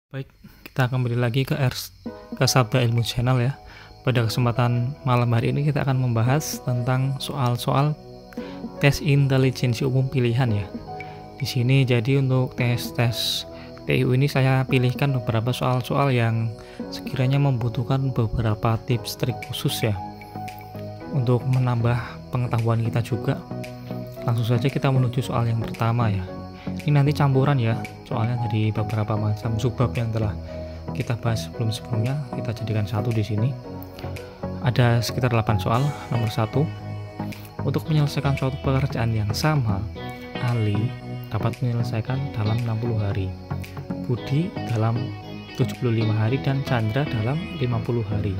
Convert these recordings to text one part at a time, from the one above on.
Baik, kita kembali lagi ke Sabda Ilmu Channel ya. Pada kesempatan malam hari ini kita akan membahas tentang soal-soal tes intelijensi umum pilihan ya. Di sini jadi untuk tes TIU ini saya pilihkan beberapa soal-soal yang sekiranya membutuhkan beberapa tips trik khusus ya. Untuk menambah pengetahuan kita juga. Langsung saja kita menuju soal yang pertama ya. Ini nanti campuran ya, soalnya dari beberapa macam subbab yang telah kita bahas sebelumnya, kita jadikan satu di sini. Ada sekitar 8 soal. Nomor 1, untuk menyelesaikan suatu pekerjaan yang sama, Ali dapat menyelesaikan dalam 60 hari, Budi dalam 75 hari, dan Chandra dalam 50 hari.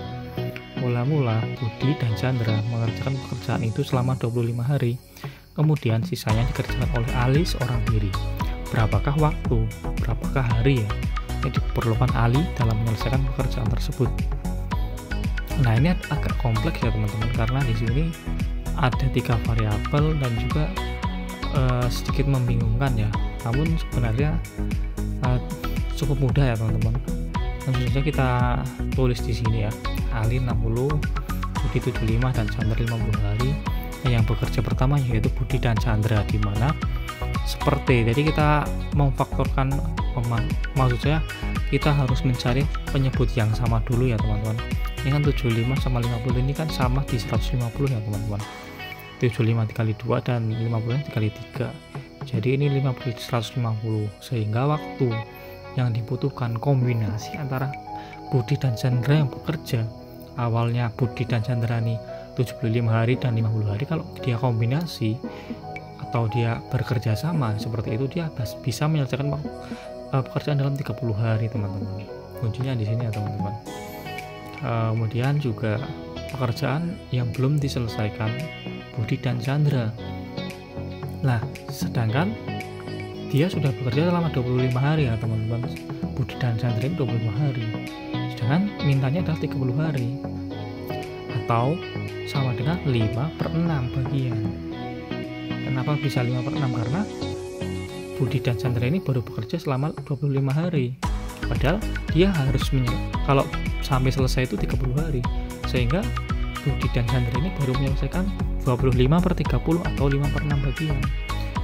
Mula-mula Budi dan Chandra mengerjakan pekerjaan itu selama 25 hari. Kemudian sisanya dikerjakan oleh Ali seorang diri. Berapakah waktu, berapakah hari ya yang diperlukan Ali dalam menyelesaikan pekerjaan tersebut? Nah, ini agak kompleks ya teman-teman, karena di sini ada 3 variabel dan juga sedikit membingungkan ya. Namun sebenarnya cukup mudah ya teman-teman. Langsung saja kita tulis di sini ya. Ali 60, Budi 75, dan Chandra 50 hari. Yang bekerja pertama yaitu Budi dan Chandra, di mana seperti jadi kita memfaktorkan, maksud saya kita harus mencari penyebut yang sama dulu ya teman-teman. Ini kan 75 sama 50 ini kan sama di 150 ya teman-teman. 75 dikali 2 dan 50 dikali 3, jadi ini 50 150, sehingga waktu yang dibutuhkan kombinasi antara Budi dan Chandra yang bekerja, awalnya Budi dan Chandra ini 75 hari dan 50 hari, kalau dia kombinasi atau dia bekerja sama seperti itu, dia bisa menyelesaikan pekerjaan dalam 30 hari teman-teman. Kuncinya di sini ya teman-teman. Kemudian juga pekerjaan yang belum diselesaikan Budi dan Chandra. Nah, sedangkan dia sudah bekerja selama 25 hari ya teman-teman. Budi dan Chandra 25 hari. Sedangkan mintanya adalah 30 hari. Atau sama dengan 5/6 bagian. Kenapa bisa 5/6? Karena Budi dan Chandra ini baru bekerja selama 25 hari, padahal dia harus kalau sampai selesai itu 30 hari, sehingga Budi dan Chandra ini baru menyelesaikan 25/30 atau 5/6 bagian.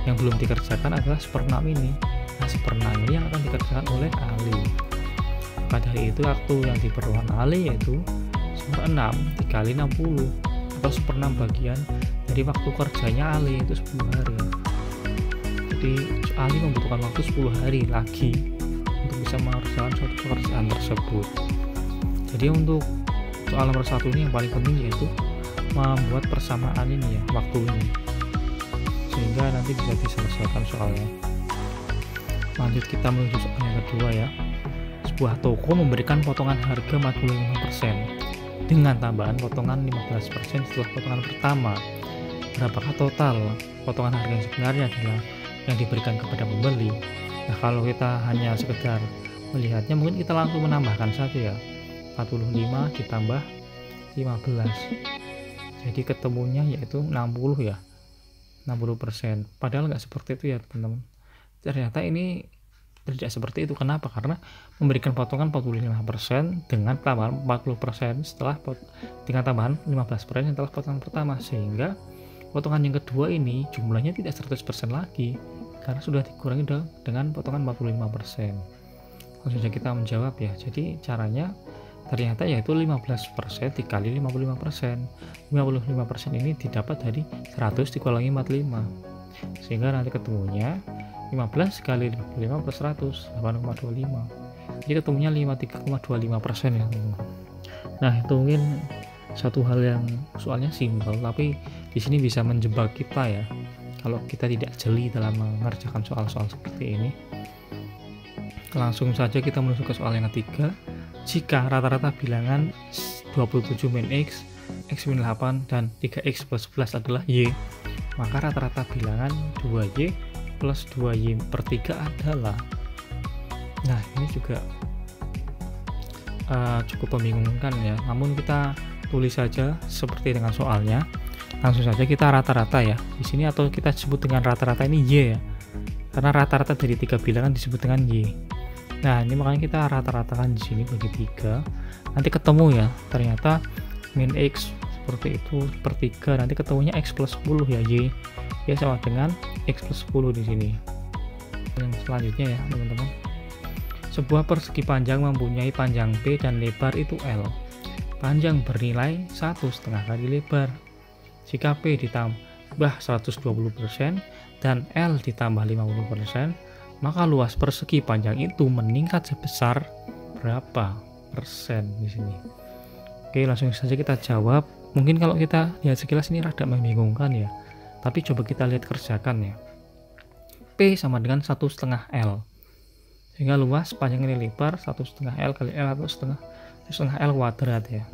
Yang belum dikerjakan adalah 1/6 ini. Nah, 1/6 ini yang akan dikerjakan oleh Ali. Pada hari itu waktu yang diperlukan Ali yaitu 1/6 dikali 60 atau 1/6 bagian dari waktu kerjanya Ali, itu 10 hari. Jadi Ali membutuhkan waktu 10 hari lagi untuk bisa mengerjakan suatu pekerjaan tersebut. Jadi untuk soal nomor 1 ini yang paling penting yaitu membuat persamaan ini ya, waktu ini, sehingga nanti bisa diselesaikan soalnya. Lanjut kita menuju soal yang kedua ya. Sebuah toko memberikan potongan harga 45% dengan tambahan potongan 15% setelah potongan pertama. Berapakah total potongan harga yang sebenarnya adalah yang diberikan kepada pembeli? Nah, kalau kita hanya sekedar melihatnya, mungkin kita langsung menambahkan saja ya, 45 ditambah 15, jadi ketemunya yaitu 60 ya, 60%. Padahal nggak seperti itu ya teman-teman. Ternyata ini tidak seperti itu. Kenapa? Karena memberikan potongan 45% dengan tambahan 40% setelah dengan tambahan 15% setelah potongan pertama, sehingga potongan yang kedua ini jumlahnya tidak 100% lagi karena sudah dikurangi dengan potongan 45%. Langsung saja kita menjawab ya. Jadi caranya ternyata yaitu 15% dikali 55%. 55% ini didapat dari 100 dikurangi 45, sehingga nanti ketemunya 15 kali 55 plus 100, 8,25. Jadi ketemunya 53,25% ya teman-teman. Nah, itu mungkin satu hal yang soalnya simpel, tapi di sini bisa menjebak kita ya kalau kita tidak jeli dalam mengerjakan soal-soal seperti ini. Langsung saja kita menuju ke soal yang ketiga. Jika rata-rata bilangan 27 min X, X min 8, dan 3X plus 11 adalah Y, maka rata-rata bilangan 2Y plus 2Y per 3 adalah. Nah, ini juga cukup membingungkan ya, namun kita tulis saja seperti dengan soalnya. Langsung saja kita rata-rata ya di sini, atau kita sebut dengan rata-rata ini Y ya, karena rata-rata dari 3 bilangan disebut dengan Y. Nah, ini makanya kita rata-ratakan di sini bagi 3. Nanti ketemu ya, ternyata min X seperti itu per 3, nanti ketemunya X plus 10 ya, Y ya sama dengan X plus 10 di sini. Yang selanjutnya ya teman-teman, sebuah persegi panjang mempunyai panjang P dan lebar itu L. Panjang bernilai 1,5 kali lebar. Jika P ditambah 120% dan L ditambah 50%, maka luas persegi panjang itu meningkat sebesar berapa persen di sini. Oke, langsung saja kita jawab. Mungkin kalau kita lihat sekilas ini rada membingungkan ya, tapi coba kita lihat kerjakan ya. P sama dengan 1,5 L, sehingga luas panjang kali lebar 1,5 L kali L atau setengah L kuadrat ya.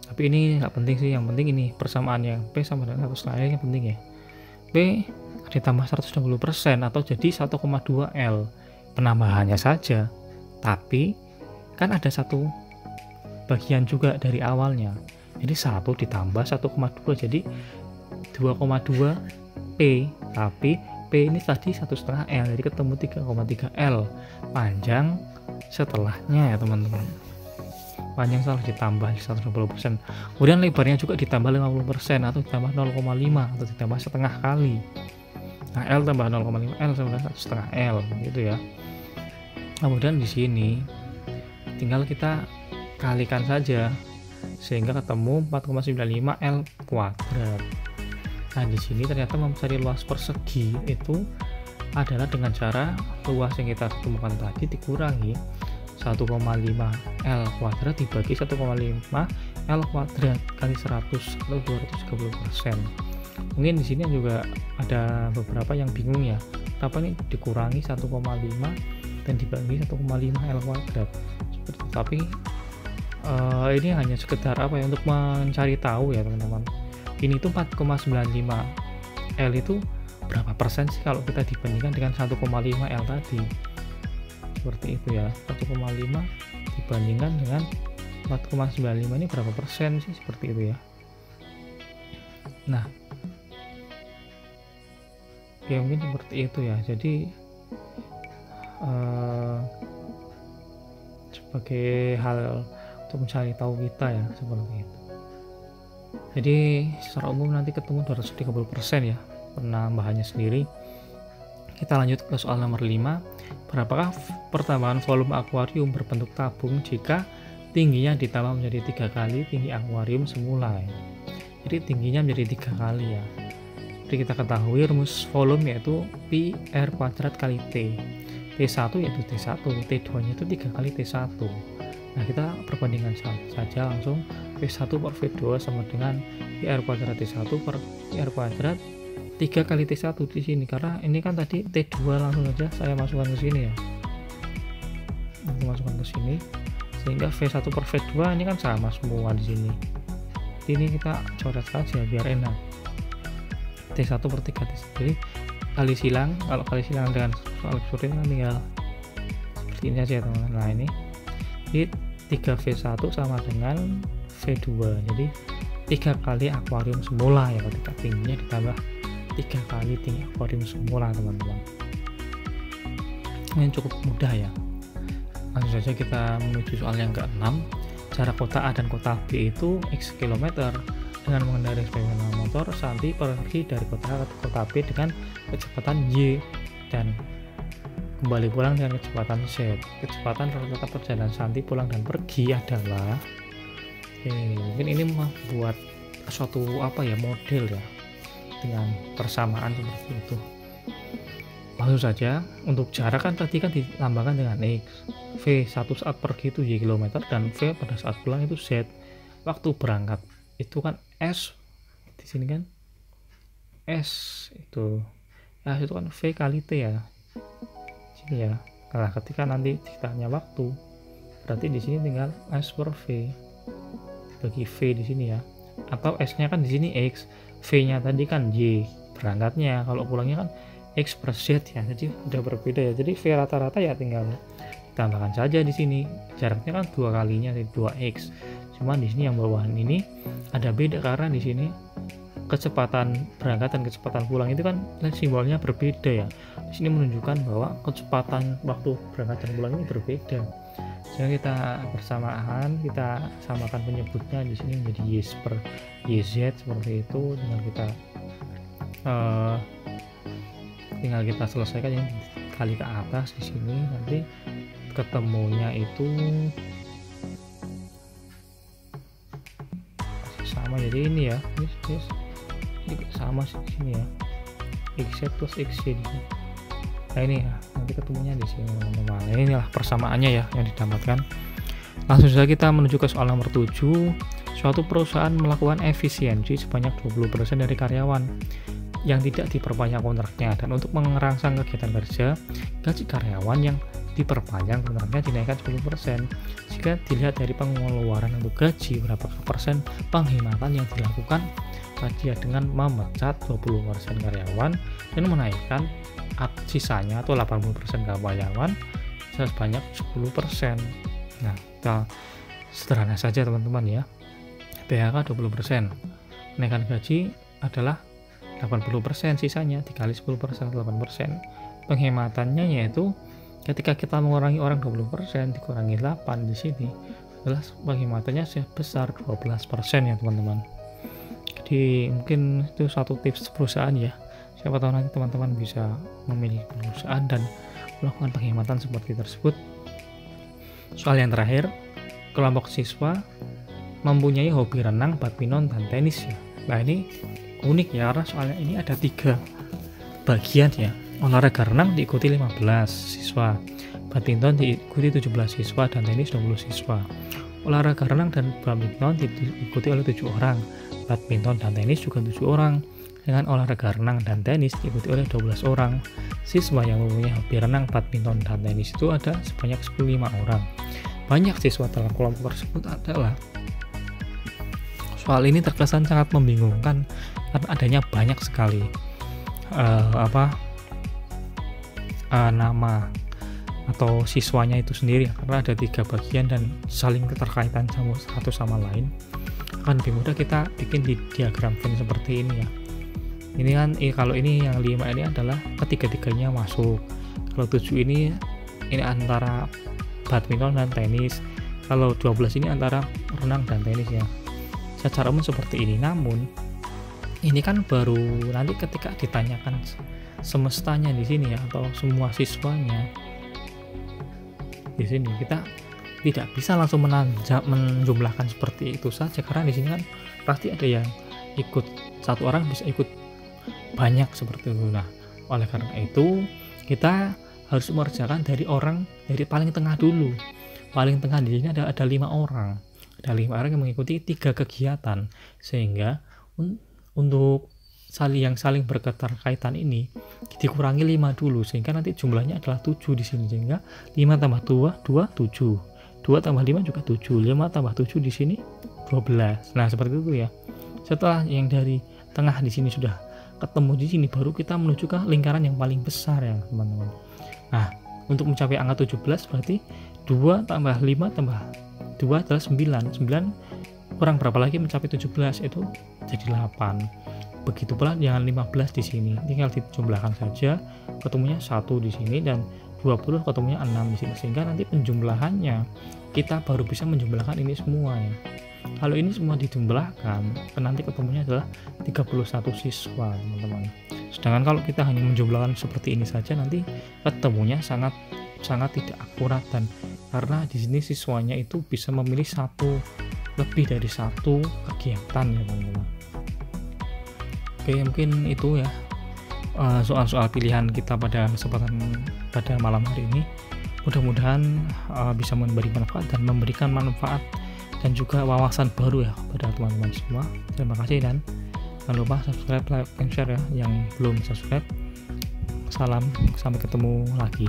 Tapi ini nggak penting sih, yang penting ini persamaannya P sama dengan 1,5 L yang penting ya. P ditambah 120% atau jadi 1,2 L, penambahannya saja, tapi kan ada satu bagian juga dari awalnya, jadi 1 ditambah 1,2 jadi 2,2 P, tapi P ini tadi 1,5 L, jadi ketemu 3,3 L panjang setelahnya ya teman-teman. Panjang salah ditambah 120%, kemudian lebarnya juga ditambah 50% atau ditambah 0,5 atau ditambah setengah kali. Nah, L tambah 0,5 L sama dengan 1,5 L gitu ya. Kemudian di sini tinggal kita kalikan saja sehingga ketemu 4,95 L kuadrat. Nah, di sini ternyata mencari luas persegi itu adalah dengan cara luas yang kita temukan tadi dikurangi 1,5 L kuadrat dibagi 1,5 L kuadrat kali 100 atau 230%. Mungkin di sini juga ada beberapa yang bingung ya, kenapa ini dikurangi 1,5 dan dibagi 1,5 L kuadrat. Tapi ini hanya sekedar apa ya, untuk mencari tahu ya teman-teman. Ini tuh 4,95 L itu berapa persen sih kalau kita dibandingkan dengan 1,5 L tadi. Seperti itu ya, 1,5 dibandingkan dengan 4,95 ini berapa persen sih, seperti itu ya. Nah, ya mungkin seperti itu ya. Jadi sebagai hal untuk mencari tahu kita ya, seperti itu. Jadi secara umum nanti ketemu 230% ya penambahannya sendiri. Kita lanjut ke soal nomor 5. Berapakah pertambahan volume akuarium berbentuk tabung jika tingginya ditambah menjadi 3 kali tinggi akuarium semula ya. Jadi tingginya menjadi 3 kali ya. Jadi kita ketahui rumus volume yaitu Pi R kuadrat kali T. T1 yaitu T1, T2 nya itu 3 kali T1. Nah, kita perbandingan saja langsung P1 per V2 sama dengan Pi R kuadrat T1 per Pi R kuadrat 3 kali T1 di sini, karena ini kan tadi T2 langsung saja saya masukkan ke sini ya. Aku masukkan ke sini sehingga V1 per V2 ini kan sama semua di sini. Ini kita coret saja biar enak. T1 per 3 T1. Jadi kali silang, kalau kali silang dengan soal sulit kan tinggal seperti ini aja teman-teman. Nah, ini di 3V1 sama dengan V2, jadi 3 kali akuarium semula ya, ketika tingginya ditambah 3 kali tinggi akuarium semula teman-teman. Ini cukup mudah ya. Langsung saja kita menuju soal yang ke-6. Jarak kota A dan kota B itu X kilometer. Dengan mengendarai sepeda motor, Santi pergi dari kota A ke kota B dengan kecepatan Y dan kembali pulang dengan kecepatan Z. Kecepatan rata-rata perjalanan Santi pulang dan pergi adalah, mungkin ini membuat suatu apa ya, model ya dengan persamaan seperti itu. Langsung saja, untuk jarak kan tadi kan ditambahkan dengan X. V1 saat pergi itu Y kilometer dan V pada saat pulang itu Z. Waktu berangkat itu kan S di sini kan S itu ya, itu kan V kali T ya sini ya. Nah, ketika nanti ditanya waktu berarti di sini tinggal S per V bagi V di sini ya, atau S nya kan di sini X, V nya tadi kan Y berangkatnya, kalau pulangnya kan X per Z ya, jadi udah berbeda ya. Jadi V rata-rata ya tinggal tambahkan saja di sini, jaraknya kan 2 kalinya, jadi 2X. Cuman di sini yang bawahan ini ada beda karena di sini kecepatan berangkat dan kecepatan pulang itu kan simbolnya berbeda ya. Di sini menunjukkan bahwa kecepatan waktu berangkat dan pulang ini berbeda. Jika kita bersamaan, kita samakan penyebutnya di sini menjadi y per yz seperti itu. Tinggal kita selesaikan yang kali ke atas di sini, nanti ketemunya itu sama, jadi ini ya, ini sama di sini ya, xz plus xy. Nah ini ya, nanti ketemunya di sini teman-teman. Inilah persamaannya ya yang didapatkan. Langsung saja kita menuju ke soal nomor 7. Suatu perusahaan melakukan efisiensi sebanyak 20% dari karyawan yang tidak diperpanjang kontraknya, dan untuk merangsang kegiatan kerja, gaji karyawan yang diperpanjang kontraknya dinaikkan 10%. Jika dilihat dari pengeluaran untuk gaji, berapa persen penghematan yang dilakukan dia dengan memecat 20% karyawan dan menaikkan sisanya atau 80% karyawan sebanyak 10%. Nah, kita sederhana saja teman-teman ya. PHK 20%, kenaikan gaji adalah 80%, sisanya dikali 10% 8%. Penghematannya yaitu ketika kita mengurangi orang 20% dikurangi 8 di sini adalah penghematannya sebesar 12% ya teman-teman. Jadi mungkin itu satu tips perusahaan ya. Siapa tahu nanti teman-teman bisa memilih perusahaan dan melakukan penghematan seperti tersebut. Soal yang terakhir, kelompok siswa mempunyai hobi renang, badminton, dan tenis ya. Nah ini unik ya, karena soalnya ini ada 3 bagian ya. Olahraga renang diikuti 15 siswa, badminton diikuti 17 siswa, dan tenis 20 siswa. Olahraga renang dan badminton diikuti oleh 7 orang, badminton dan tenis juga 7 orang. Dengan olahraga renang dan tenis diikuti oleh 12 orang. Siswa yang mempunyai hobi renang, badminton, dan tenis itu ada sebanyak 15 orang. Banyak siswa dalam kelompok tersebut adalah. Soal ini terkesan sangat membingungkan karena adanya banyak sekali nama atau siswanya itu sendiri, karena ada 3 bagian dan saling keterkaitan satu sama lain. Akan lebih mudah kita bikin di diagram Venn seperti ini ya. Ini kan kalau ini yang 5 ini adalah ketiga-tiganya masuk. Kalau 7 ini antara badminton dan tenis. Kalau 12 ini antara renang dan tenis ya. Secara umum seperti ini. Namun ini kan baru nanti ketika ditanyakan semestanya di sini ya, atau semua siswanya di sini, kita tidak bisa langsung menjumlahkan seperti itu saja, karena di sini kan pasti ada yang ikut, satu orang bisa ikut banyak seperti itu. Nah, oleh karena itu kita harus mengerjakan dari paling tengah dulu. Paling tengah di sini ada 5 orang. Ada 5 orang yang mengikuti 3 kegiatan, sehingga untuk saling berketerkaitan ini dikurangi 5 dulu, sehingga nanti jumlahnya adalah 7 di sini. Sehingga 5 tambah 2 7. 2 tambah 5 juga 7. 5 tambah 7 di sini 12. Nah, seperti itu ya. Setelah yang dari tengah di sini sudah ketemu di sini, baru kita menuju ke lingkaran yang paling besar ya teman-teman. Nah, untuk mencapai angka 17 berarti 2 tambah 5 tambah 2 adalah 9. 9 kurang berapa lagi mencapai 17, itu jadi 8. Begitu pula dengan 15 di sini, tinggal dijumlahkan saja, ketemunya 1 di sini, dan 20 ketemunya 6 di sini, sehingga nanti penjumlahannya kita baru bisa menjumlahkan ini semua ya. Kalau ini semua dijumlahkan, nanti ketemunya adalah 31 siswa teman-teman. Sedangkan kalau kita hanya menjumlahkan seperti ini saja, nanti ketemunya sangat tidak akurat, dan karena di sini siswanya itu bisa memilih lebih dari satu kegiatan ya teman-teman. Oke, mungkin itu ya soal-soal pilihan kita pada kesempatan pada malam hari ini. Mudah-mudahan bisa memberi manfaat dan memberikan manfaat dan juga wawasan baru ya pada teman-teman semua. Terima kasih, dan jangan lupa subscribe, like, dan share ya yang belum subscribe. Salam, sampai ketemu lagi.